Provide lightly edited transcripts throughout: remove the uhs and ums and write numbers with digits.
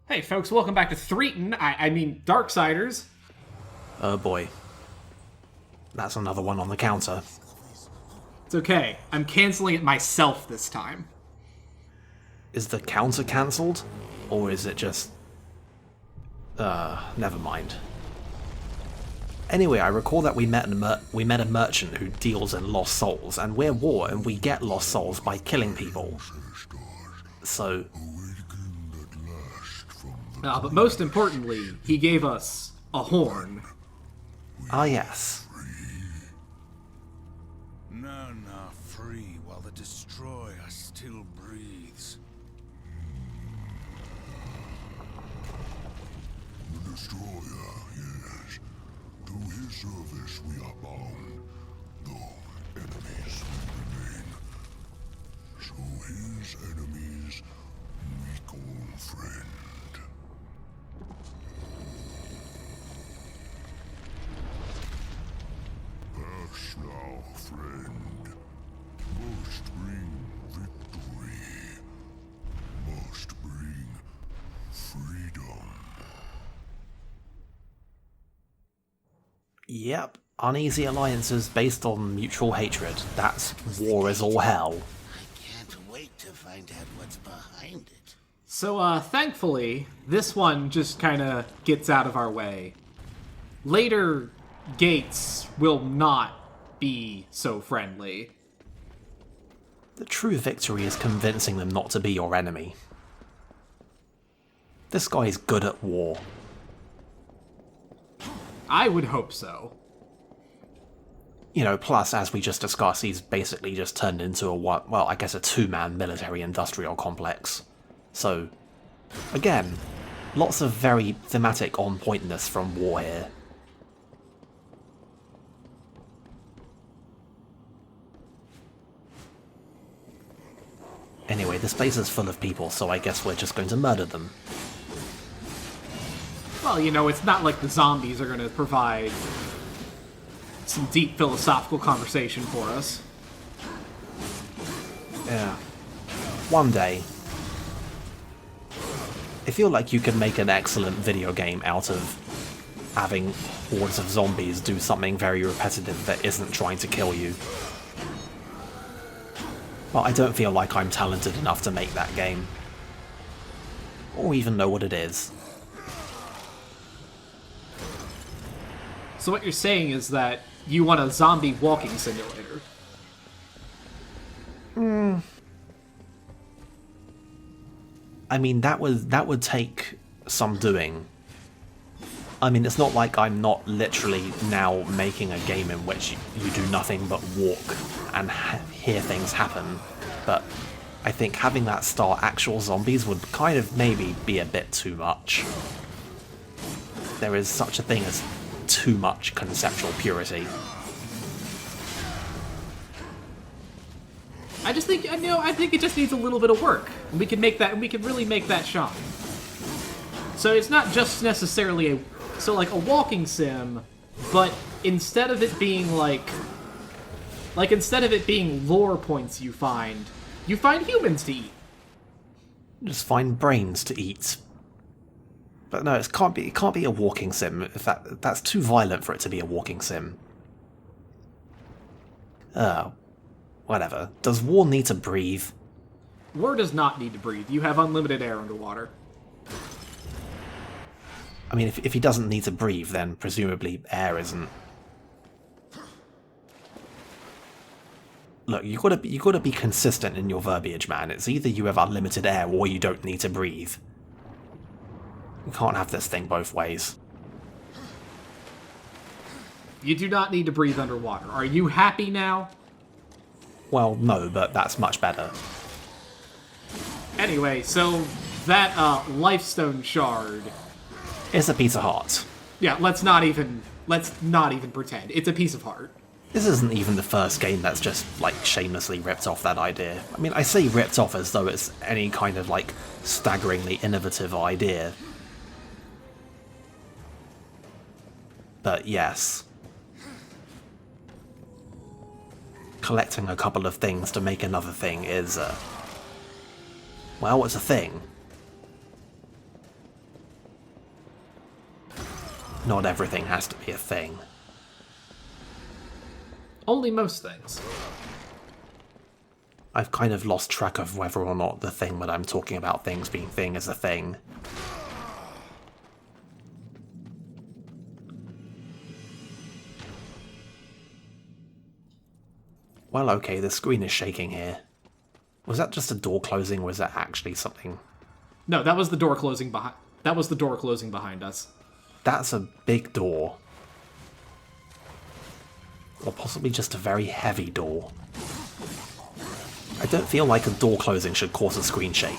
Hey folks, welcome back to Darksiders. Oh boy. That's another one on the counter. It's okay, I'm canceling it myself this time. Is the counter cancelled? Or is it just... never mind. Anyway, I recall that we met a merchant who deals in lost souls, and we're war, and we get lost souls by killing people. So... But most importantly, he gave us a horn. Ah yes. None are free while the destroyer still breathes. The destroyer, yes. Through his service we are bound, though enemies will remain. So his enemies we call friend. Pass now, friend. Must bring victory. Must bring freedom. Yep. Uneasy alliances based on mutual hatred. That's war is all hell. I can't wait to find out what's behind it. So, thankfully, this one just kinda gets out of our way. Later gates will not be so friendly. The true victory is convincing them not to be your enemy. This guy is good at war. I would hope so. You know, plus, as we just discussed, he's basically just turned into a two-man military-industrial complex. So, again, lots of very thematic on-pointness from war here. Anyway, this place is full of people, so I guess we're just going to murder them. Well, you know, it's not like the zombies are gonna provide some deep philosophical conversation for us. Yeah. One day. I feel like you could make an excellent video game out of having hordes of zombies do something very repetitive that isn't trying to kill you. But I don't feel like I'm talented enough to make that game. Or even know what it is. So what you're saying is that you want a zombie walking simulator. I mean, that would take some doing. I mean, it's not like I'm not literally now making a game in which you do nothing but walk and hear things happen, but I think having that start actual zombies would kind of maybe be a bit too much. There is such a thing as too much conceptual purity. I think it just needs a little bit of work. And we can really make that shine. So it's not just necessarily a walking sim, but instead of it being instead of it being lore points you find humans to eat. Just find brains to eat. But no, it can't be a walking sim. If that's too violent for it to be a walking sim. Whatever. Does war need to breathe? War does not need to breathe. You have unlimited air underwater. I mean, if he doesn't need to breathe, then presumably air isn't. Look, you gotta be consistent in your verbiage, man. It's either you have unlimited air or you don't need to breathe. You can't have this thing both ways. You do not need to breathe underwater. Are you happy now? Well, no, but that's much better. Anyway, so that lifestone shard. It's a piece of heart. Yeah, let's not even pretend. It's a piece of heart. This isn't even the first game that's just, like, shamelessly ripped off that idea. I mean, I say ripped off as though it's any kind of, like, staggeringly innovative idea. But yes. Collecting a couple of things to make another thing is, well, it's a thing. not everything has to be a thing. Only most things. I've kind of lost track of whether or not the thing that I'm talking about things being thing is a thing. Well, okay, the screen is shaking here. Was that just a door closing, or was that actually something? No, that was the door closing behind. That was the door closing behind us. That's a big door. Or possibly just a very heavy door. I don't feel like a door closing should cause a screen shake.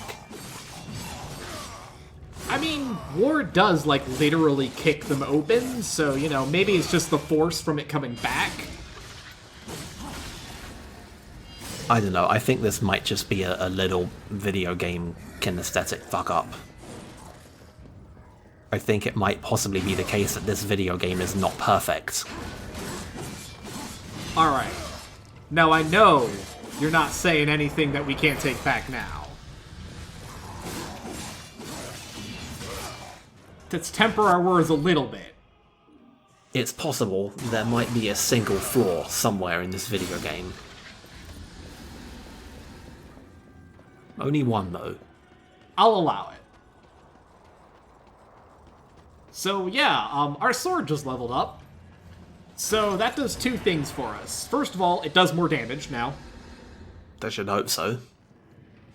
I mean, Ward does, like, literally kick them open, so, you know, maybe it's just the force from it coming back. I don't know, I think this might just be a little video game kinesthetic fuck-up. I think it might possibly be the case that this video game is not perfect. Alright. Now I know you're not saying anything that we can't take back now. Let's temper our words a little bit. It's possible there might be a single flaw somewhere in this video game. Only one, though. I'll allow it. So yeah, our sword just leveled up. So that does two things for us. First of all, it does more damage now. I should hope so.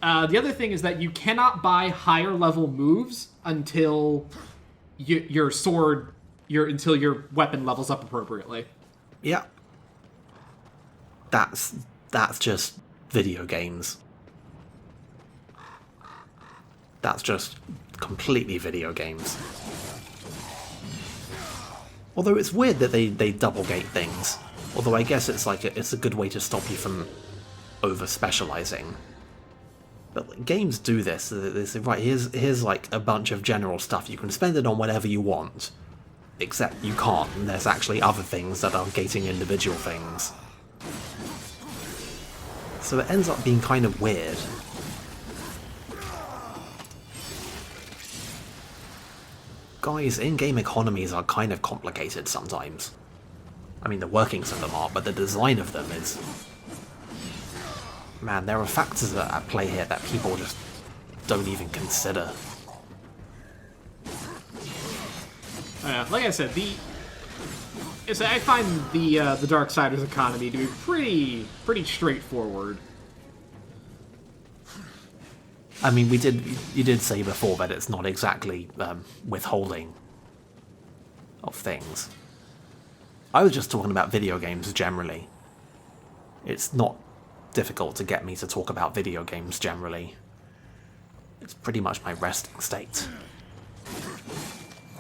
The other thing is that you cannot buy higher level moves until your sword, until your weapon levels up appropriately. Yeah. That's just video games. That's just completely video games. Although it's weird that they double gate things. Although I guess it's like it's a good way to stop you from over specializing. But like, games do this. They say, right, here's like a bunch of general stuff. You can spend it on whatever you want. Except you can't, and there's actually other things that are gating individual things. So it ends up being kind of weird. Guys, in-game economies are kind of complicated sometimes. I mean, the workings of them are, but the design of them is... Man, there are factors at play here that people just don't even consider. Like I said, I find the Darksiders economy to be pretty straightforward. I mean, you did say before that it's not exactly withholding of things. I was just talking about video games generally. It's not difficult to get me to talk about video games generally. It's pretty much my resting state.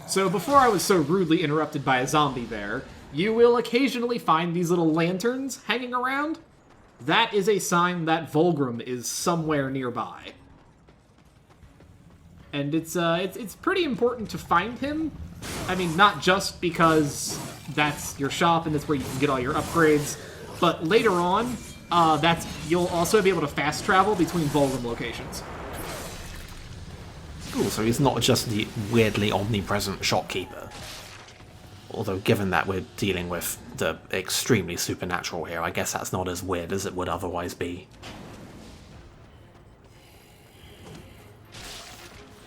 So before I was so rudely interrupted by a zombie there, you will occasionally find these little lanterns hanging around. That is a sign that Volgrim is somewhere nearby. And it's pretty important to find him. I mean, not just because that's your shop and that's where you can get all your upgrades, but later on, you'll also be able to fast travel between Volgrim locations. Cool, so he's not just the weirdly omnipresent shopkeeper. Although given that we're dealing with the extremely supernatural here, I guess that's not as weird as it would otherwise be.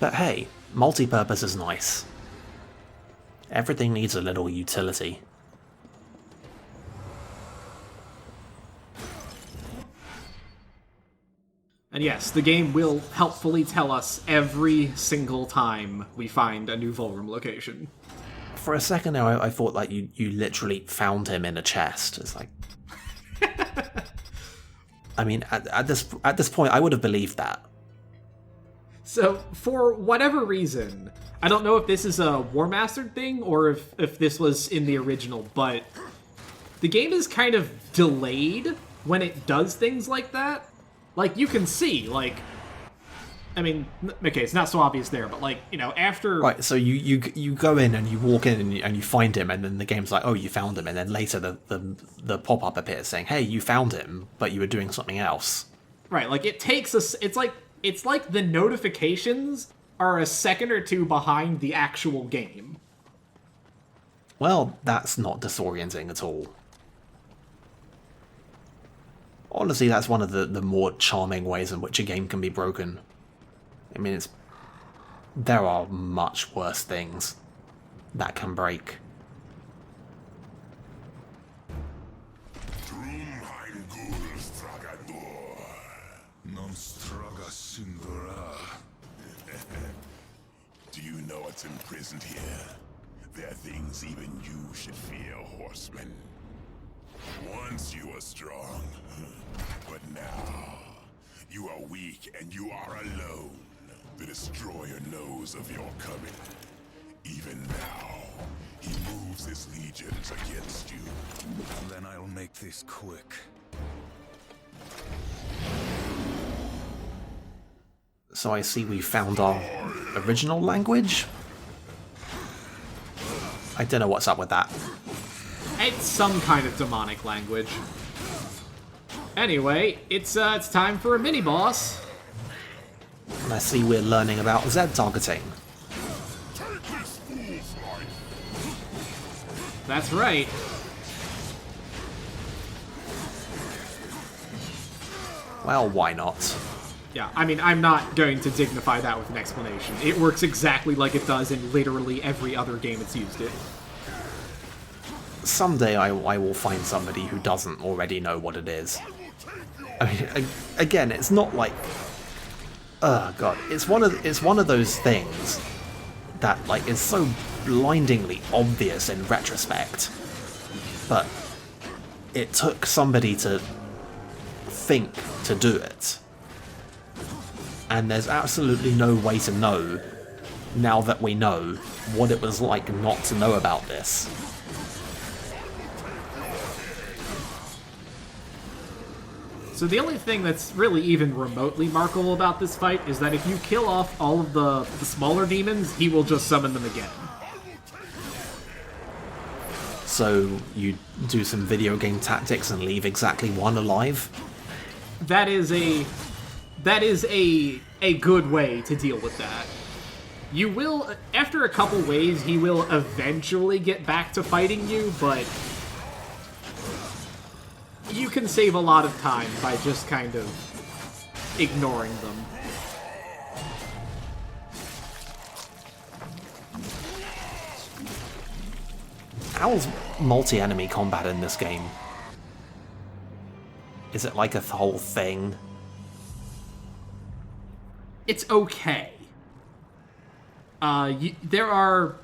But hey, multi-purpose is nice. Everything needs a little utility. And yes, the game will helpfully tell us every single time we find a new Volgrim location. For a second there, I thought like you literally found him in a chest. It's like... I mean, at this point, I would have believed that. So, for whatever reason, I don't know if this is a War Mastered thing or if this was in the original, but the game is kind of delayed when it does things like that. Like, you can see, like... I mean, okay, it's not so obvious there, but, like, you know, after... Right, so you go in and you walk in and you find him, and then the game's like, oh, you found him, and then later the pop-up appears saying, hey, you found him, but you were doing something else. Right, like, it takes us... It's like the notifications are a second or two behind the actual game. Well, that's not disorienting at all. Honestly, that's one of the more charming ways in which a game can be broken. I mean, there are much worse things that can break. Non straga singura. Do you know what's imprisoned here? There are things even you should fear, horseman. Once you were strong, but now you are weak and you are alone. The Destroyer knows of your coming. Even now, he moves his legions against you. Then I'll make this quick. So I see we found our original language? I don't know what's up with that. It's some kind of demonic language. Anyway, it's time for a mini-boss. And I see we're learning about Z targeting. That's right. Well, why not? Yeah, I mean, I'm not going to dignify that with an explanation. It works exactly like it does in literally every other game it's used it. Someday I will find somebody who doesn't already know what it is. I mean, again, it's not like... Oh god, it's one of those things that like is so blindingly obvious in retrospect, but it took somebody to think to do it. And there's absolutely no way to know, now that we know, what it was like not to know about this. So the only thing that's really even remotely markable about this fight is that if you kill off all of the smaller demons, he will just summon them again. So you do some video game tactics and leave exactly one alive? That is a good way to deal with that. You will, after a couple waves, he will eventually get back to fighting you, but you can save a lot of time by just kind of ignoring them. How's multi-enemy combat in this game? Is it like a whole thing? It's okay. There are...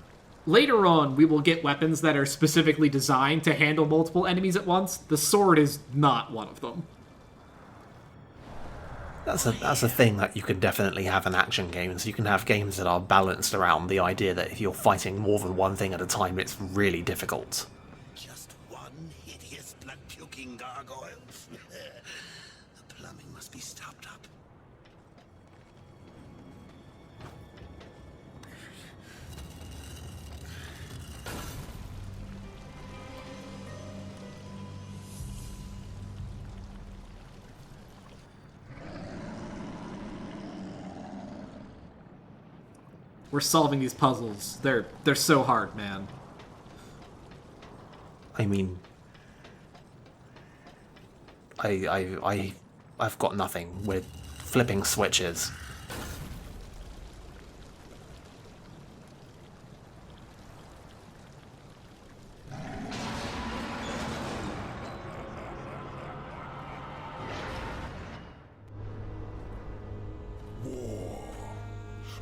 Later on, we will get weapons that are specifically designed to handle multiple enemies at once. The sword is not one of them. That's a thing that you could definitely have in action games. You can have games that are balanced around the idea that if you're fighting more than one thing at a time, it's really difficult. Just one hideous blood-puking gargoyle. The plumbing must be stopped up. We're solving these puzzles. They're so hard, man. I mean, I've got nothing with flipping switches.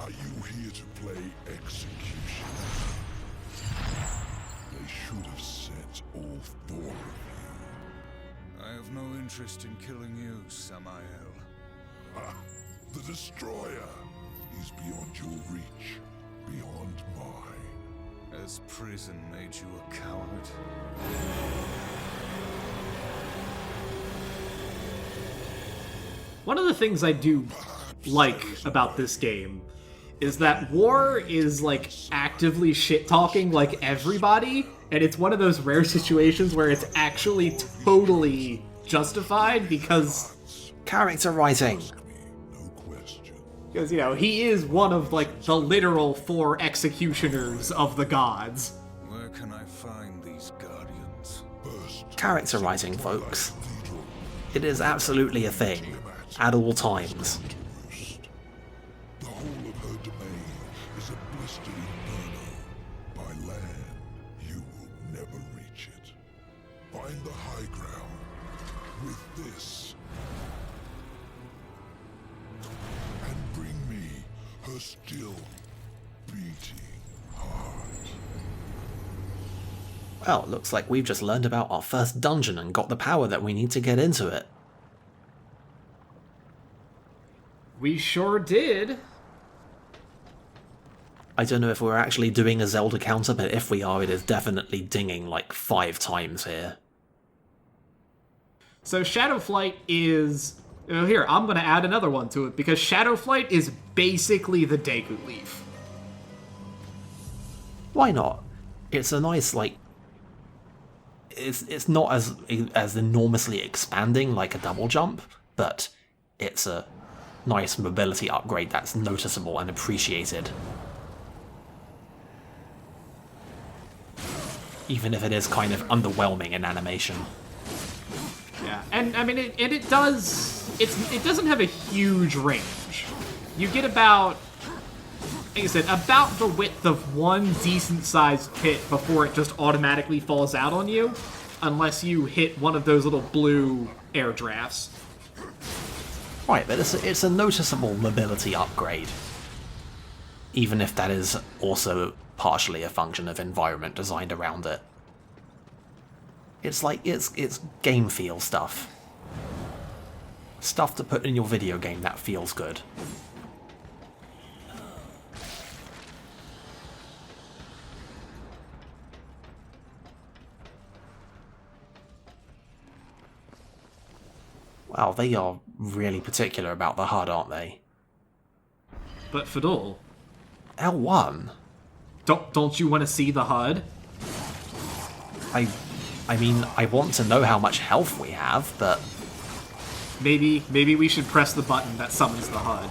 Are you here to play execution? They should have sent all four of you. I have no interest in killing you, Samael. Ah, the Destroyer is beyond your reach, beyond mine. Has prison made you a coward? One of the things I do like about this game is that War is, like, actively shit-talking, like, everybody, and it's one of those rare situations where it's actually totally justified because... Character writing! No question. Because, you know, he is one of, like, the literal 4 executioners of the gods. Where can I find these guardians? Character writing, folks. It is absolutely a thing, at all times. The whole of her domain is a blistered inferno. By land, you will never reach it. Find the high ground with this. And bring me her still beating heart. Well, looks like we've just learned about our first dungeon and got the power that we need to get into it. We sure did. I don't know if we're actually doing a Zelda counter, but if we are, it is definitely dinging like 5 times here. So Shadowflight is... here, I'm going to add another one to it, because Shadowflight is basically the Deku Leaf. Why not? It's a nice, like... It's not as enormously expanding like a double jump, but it's a nice mobility upgrade that's noticeable and appreciated. Even if it is kind of underwhelming in animation. Yeah, and I mean, it doesn't have a huge range. You get about, like I said, about the width of one decent-sized pit before it just automatically falls out on you, unless you hit one of those little blue air drafts. Right, but it's a noticeable mobility upgrade. Even if that is also partially a function of environment designed around it. It's like, it's game feel stuff. Stuff to put in your video game that feels good. Wow, they are really particular about the HUD, aren't they? But Fadul, L1? don't you want to see the HUD? I mean, I want to know how much health we have, but... Maybe we should press the button that summons the HUD.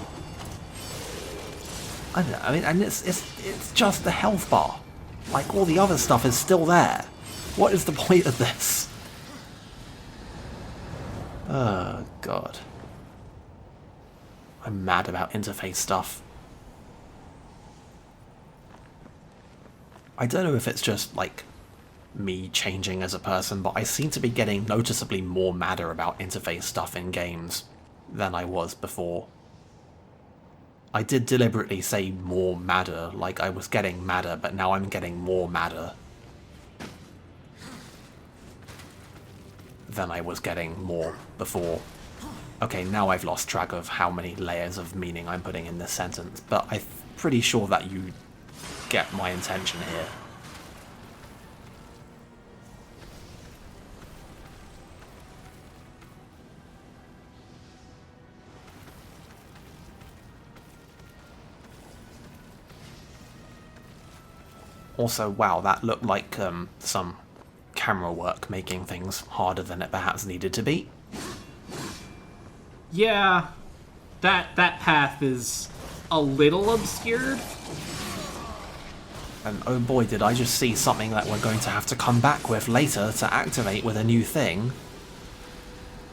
I don't know, I mean, and it's just the health bar. Like, all the other stuff is still there. What is the point of this? Oh, God. I'm mad about interface stuff. I don't know if it's just, like, me changing as a person, but I seem to be getting noticeably more madder about interface stuff in games than I was before. I did deliberately say more madder, like I was getting madder, but now I'm getting more madder than I was getting more before. Okay, now I've lost track of how many layers of meaning I'm putting in this sentence, but I'm pretty sure that you get my intention here. Also, wow, that looked like some camera work making things harder than it perhaps needed to be. Yeah, that path is a little obscured. And oh boy, did I just see something that we're going to have to come back with later to activate with a new thing.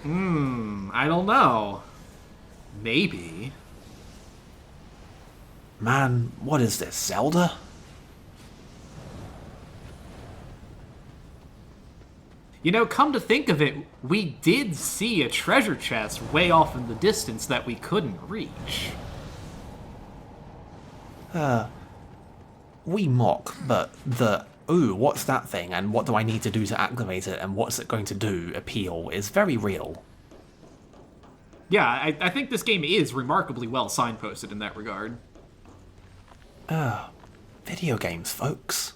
I don't know. Maybe. Man, what is this, Zelda? You know, come to think of it, we did see a treasure chest way off in the distance that we couldn't reach. We mock, but the, ooh, what's that thing, and what do I need to do to activate it, and what's it going to do appeal is very real. Yeah, I think this game is remarkably well signposted in that regard. Video games, folks.